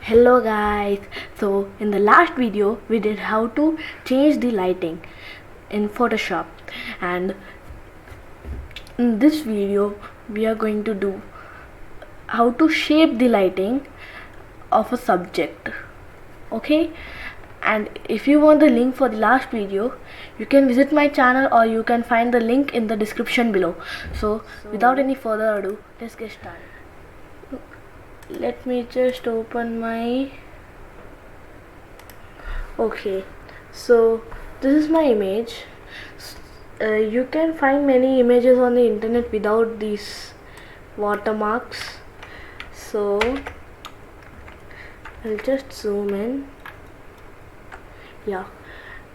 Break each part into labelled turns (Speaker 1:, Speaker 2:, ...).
Speaker 1: Hello guys, so in the last video we did how to change the lighting in Photoshop, and in this video we are going to do how to shape the lighting of a subject. Okay, and if you want the link for the last video, you can visit my channel or you can find the link in the description below. So without any further ado, let's get started. Let me just open my okay, so this is my image. You can find many images on the internet without these watermarks, so I'll just zoom in. Yeah,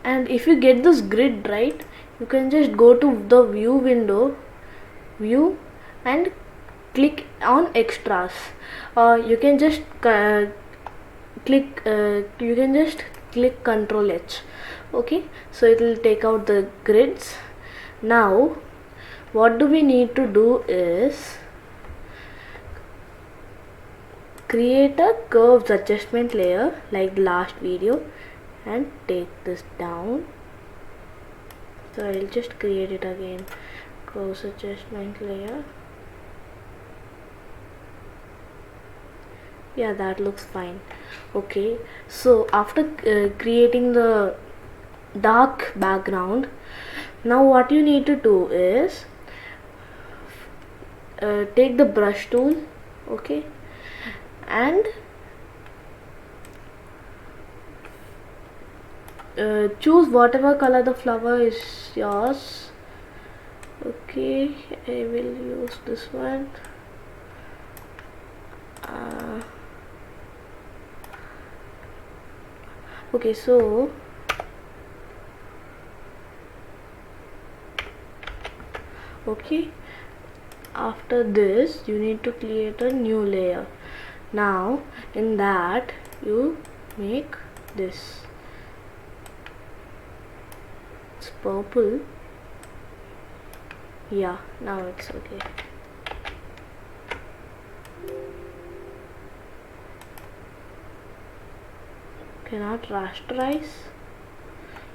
Speaker 1: and if you get this grid right, you can just go to the view window, view, and click on extras, or you can just click Ctrl H. Okay, so it will take out the grids. Now what do we need to do is create a curves adjustment layer like the last video and take this down. So I'll just create it again, curves adjustment layer. Yeah, that looks fine. Okay, so after creating the dark background, now what you need to do is take the brush tool, okay, and choose whatever color the flower is yours. Okay, I will use this one. Okay, so okay, after this you need to create a new layer. Now in that you make this, it's purple. Yeah, now it's okay. Cannot rasterize.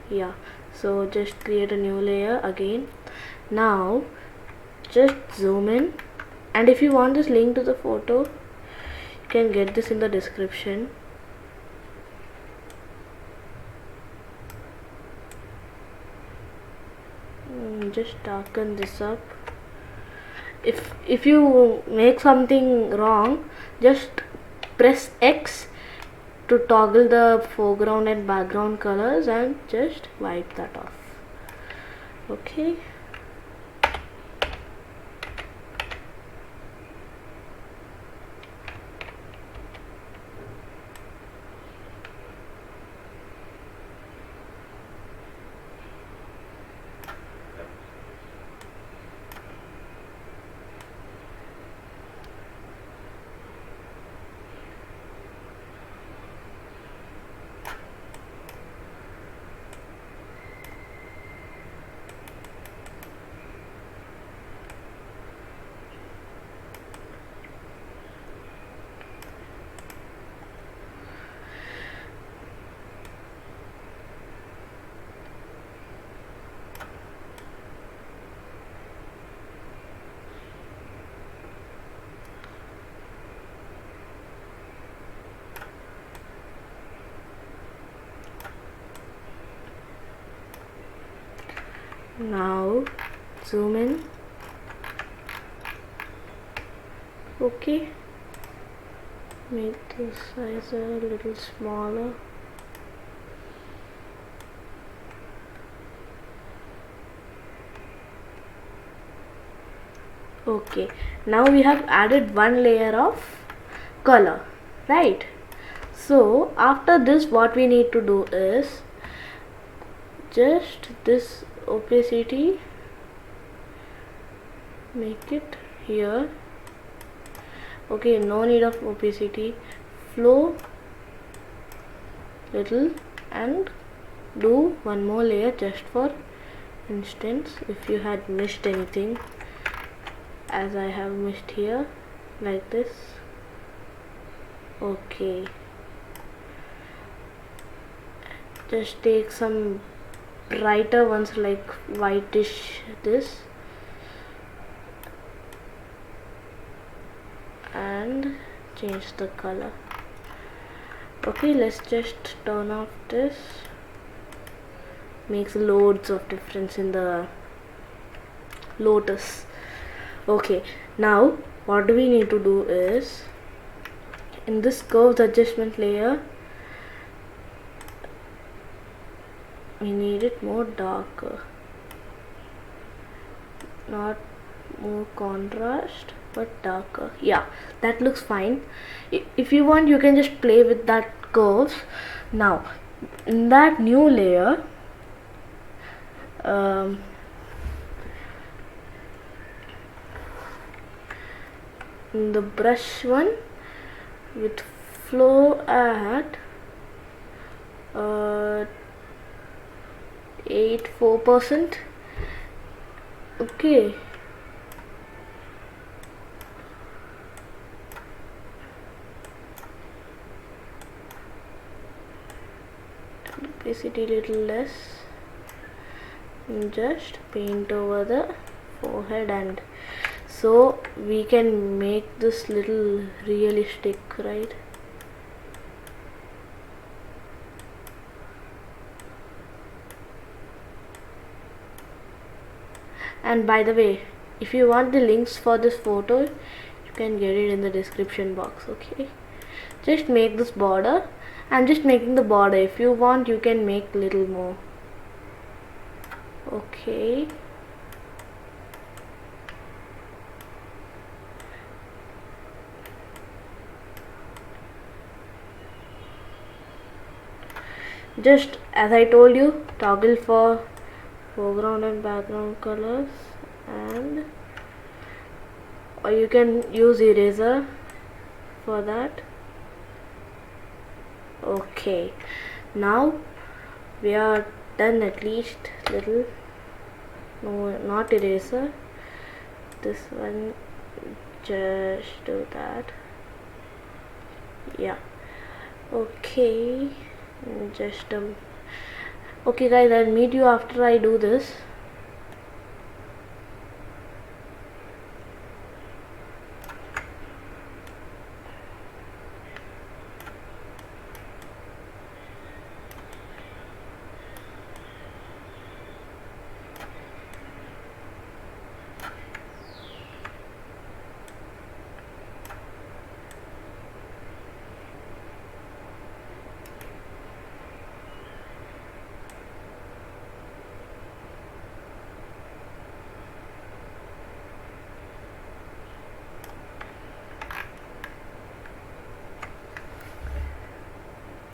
Speaker 1: Yeah, so just create a new layer again. Now just zoom in, and if you want this link to the photo, you can get this in the description. Just darken this up. If you make something wrong, just press X to toggle the foreground and background colors and just wipe that off. Okay, now zoom in. Okay, make the size a little smaller. Okay, now we have added one layer of color, right? So after this what we need to do is just this opacity, make it here. Okay, no need of opacity, flow little, and do one more layer just for instance if you had missed anything, as I have missed here, like this. Okay, just take some brighter ones like whitish this, and change the color. Okay, let's just turn off this. Makes loads of difference in the lotus. Okay, now what do we need to do is, in this curves adjustment layer, we need it more darker, not more contrast but darker. Yeah, that looks fine. If you want, you can just play with that curves. Now in that new layer, in the brush one, with flow at 4%. Okay, opacity little less, and just paint over the forehead, and so we can make this little realistic, right? And by the way, if you want the links for this photo, you can get it in the description box. Okay, just make this border. I'm just making the border. If you want, you can make little more. Okay, just as I told you, toggle for foreground and background colors, and or you can use eraser for that. Okay, now we are done, at least little. No, not eraser, this one, just do that. Yeah, okay, just okay guys, I'll meet you after I do this.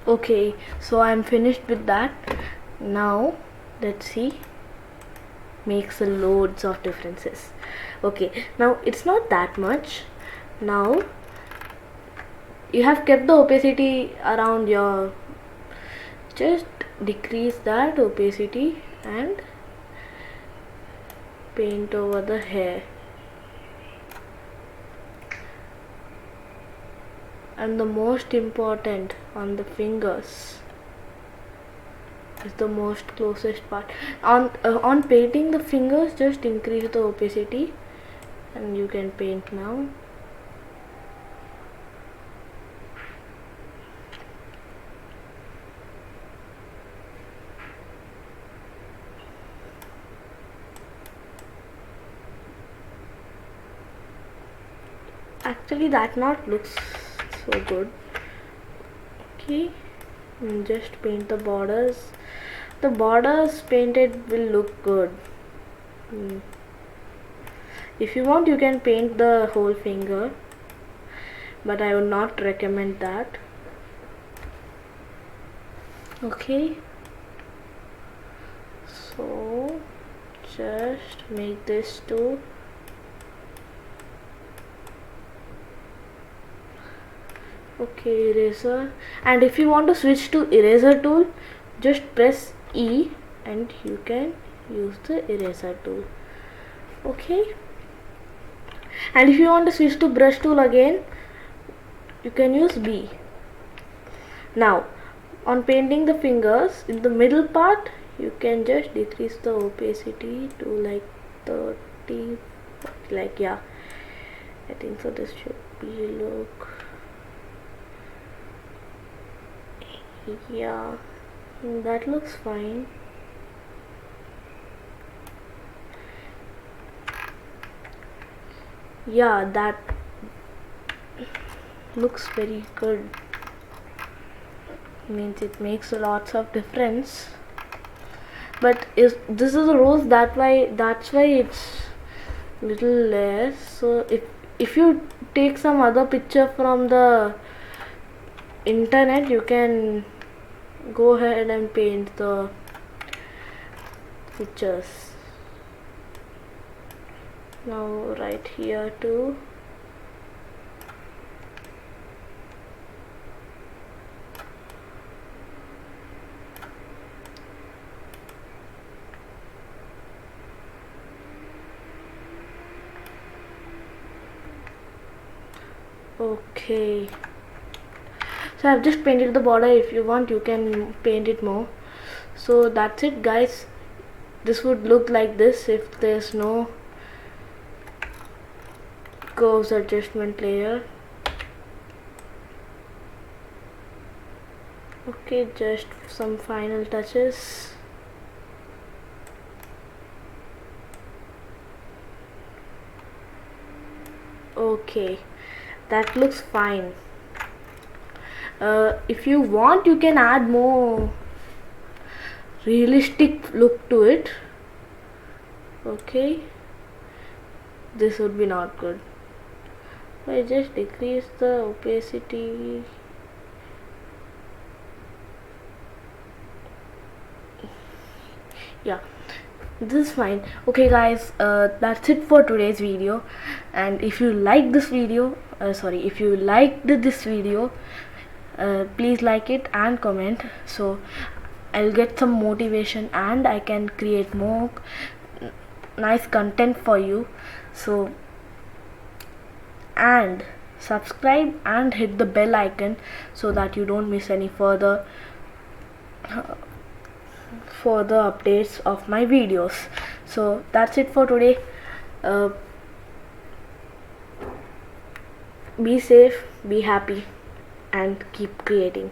Speaker 1: Okay, so I'm finished with that. Now let's see, makes a loads of differences. Okay, now it's not that much. Now you have kept the opacity around your, just decrease that opacity and paint over the hair. And the most important, on the fingers is the most closest part. On painting the fingers, just increase the opacity and you can paint now. Actually that not looks so good. Okay, and just paint the borders. The borders painted will look good. If you want, you can paint the whole finger, but I would not recommend that. Okay, so just make this too. Okay, eraser, and if you want to switch to eraser tool, just press E and you can use the eraser tool. Okay, and if you want to switch to brush tool again, you can use B. Now on painting the fingers, in the middle part you can just decrease the opacity to like 30, like, yeah, I think so. This should be look, yeah, that looks fine. Yeah, that looks very good. Means it makes lots of difference. But this is a rose, that's why it's little less. So if you take some other picture from the internet, you can go ahead and paint the pictures. Now right here too. Okay, so I've just painted the border. If you want, you can paint it more. So that's it, guys. This would look like this if there's no curves adjustment layer. Okay, just some final touches. Okay, that looks fine. If you want, you can add more realistic look to it. Okay, this would be not good. I just decrease the opacity. Yeah, this is fine. Okay guys, that's it for today's video. And if you like this video, if you liked this video, please like it and comment, so I'll get some motivation and I can create more nice content for you. So, and subscribe and hit the bell icon so that you don't miss any further updates of my videos. So that's it for today. Be safe, be happy, and keep creating.